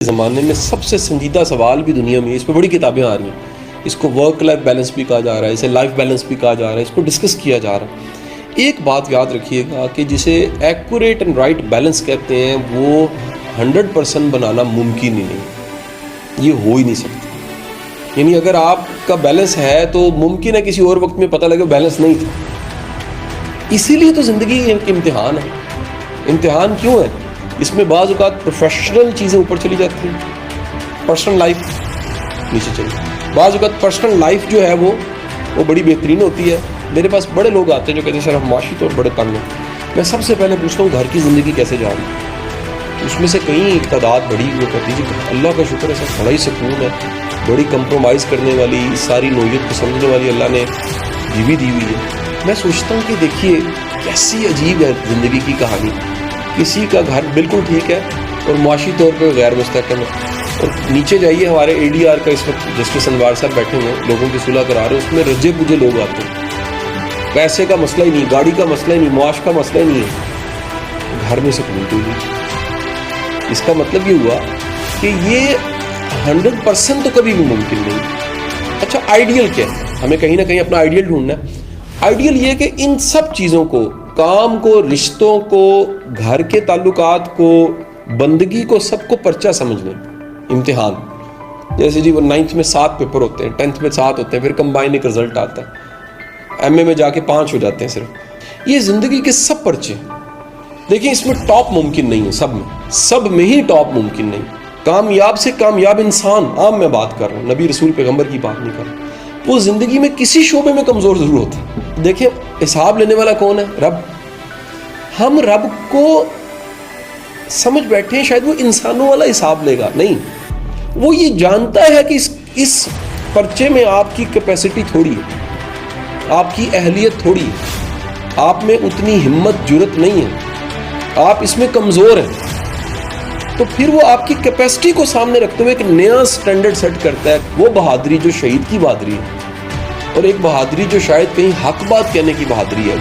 زمانے میں سب سے سنجیدہ سوال بھی دنیا میں، اس پہ بڑی کتابیں آ رہی ہیں، اس کو ورک لائف بیلنس بھی کہا جا رہا ہے، اسے لائف بیلنس بھی کہا جا رہا ہے، اس کو ڈسکس کیا جا رہا ہے۔ ایک بات یاد رکھیے گا کہ جسے ایکوریٹ اینڈ رائٹ بیلنس کہتے ہیں، وہ 100% بنانا ممکن ہی نہیں، یہ ہو ہی نہیں سکتا۔ یعنی اگر آپ کا بیلنس ہے تو ممکن ہے کسی اور وقت میں پتہ لگے بیلنس نہیں تھا۔ اسی لیے تو زندگی ایک امتحان ہے۔ امتحان کیوں ہے؟ اس میں بعض اوقات پروفیشنل چیزیں اوپر چلی جاتی ہیں، پرسنل لائف نیچے چلی، بعض اوقات پرسنل لائف جو ہے وہ بڑی بہترین ہوتی ہے۔ میرے پاس بڑے لوگ آتے ہیں جو کہتے ہیں سر ہم معاشی طور بڑے تنگ ہیں۔ میں سب سے پہلے پوچھتا ہوں گھر کی زندگی کیسے جاؤں؟ اس میں سے کئی تعداد بڑی وہ کہتی ہے کہ اللہ کا شکر ہے سر بڑا ہی سکون ہے، بڑی کمپرومائز کرنے والی، ساری نوعیت کو سمجھنے والی اللہ نے بیوی دی ہوئی ہے۔ میں سوچتا ہوں کہ دیکھیے کیسی عجیب ہے زندگی کی کہانی، کسی کا گھر بالکل ٹھیک ہے اور معاشی طور پہ غیر مستحکم ہے، اور نیچے جائیے ہمارے اے ڈی آر کا اس وقت جسٹس انوار صاحب بیٹھے ہوئے ہیں، لوگوں کی صلح کرا رہے ہیں، اس میں رجے پوجے لوگ آتے ہیں، پیسے کا مسئلہ ہی نہیں، گاڑی کا مسئلہ ہی نہیں، معاش کا مسئلہ ہی نہیں ہے، گھر میں سکون کوئی نہیں۔ اس کا مطلب یہ ہوا کہ یہ 100% تو کبھی بھی ممکن نہیں۔ اچھا آئیڈیل کیا ہے؟ ہمیں کہیں نہ کہیں اپنا آئیڈیل ڈھونڈنا ہے۔ آئیڈیل یہ کہ ان سب چیزوں کو، کام کو، رشتوں کو، گھر کے تعلقات کو، بندگی کو، سب کو پرچہ سمجھ لیں، امتحان۔ جیسے جی وہ 9th میں 7 پیپر ہوتے ہیں، 10th میں 7 ہوتے ہیں، پھر کمبائن ایک رزلٹ آتا ہے، ایم اے میں جا کے 5 ہو جاتے ہیں صرف۔ یہ زندگی کے سب پرچے دیکھیں، اس میں ٹاپ ممکن نہیں ہے، سب میں ہی ٹاپ ممکن نہیں۔ کامیاب سے کامیاب انسان، عام میں بات کر رہا ہوں، نبی رسول پیغمبر کی بات نہیں کر رہا، وہ زندگی میں کسی شعبے میں کمزور ضرور ہوتا ہے۔ دیکھیں حساب لینے والا کون ہے؟ رب۔ ہم رب کو سمجھ بیٹھے ہیں شاید وہ انسانوں والا حساب لے گا، نہیں، وہ یہ جانتا ہے کہ اس پرچے میں آپ کی کیپیسٹی تھوڑی ہے، آپ کی اہلیت تھوڑی ہے، آپ میں اتنی ہمت جرت نہیں ہے، آپ اس میں کمزور ہیں، تو پھر وہ آپ کی کیپیسٹی کو سامنے رکھتے ہوئے ایک نیا سٹینڈرڈ سیٹ کرتا ہے۔ وہ بہادری جو شہید کی بہادری ہے، اور ایک بہادری جو شاید کہیں حق بات کہنے کی بہادری ہے۔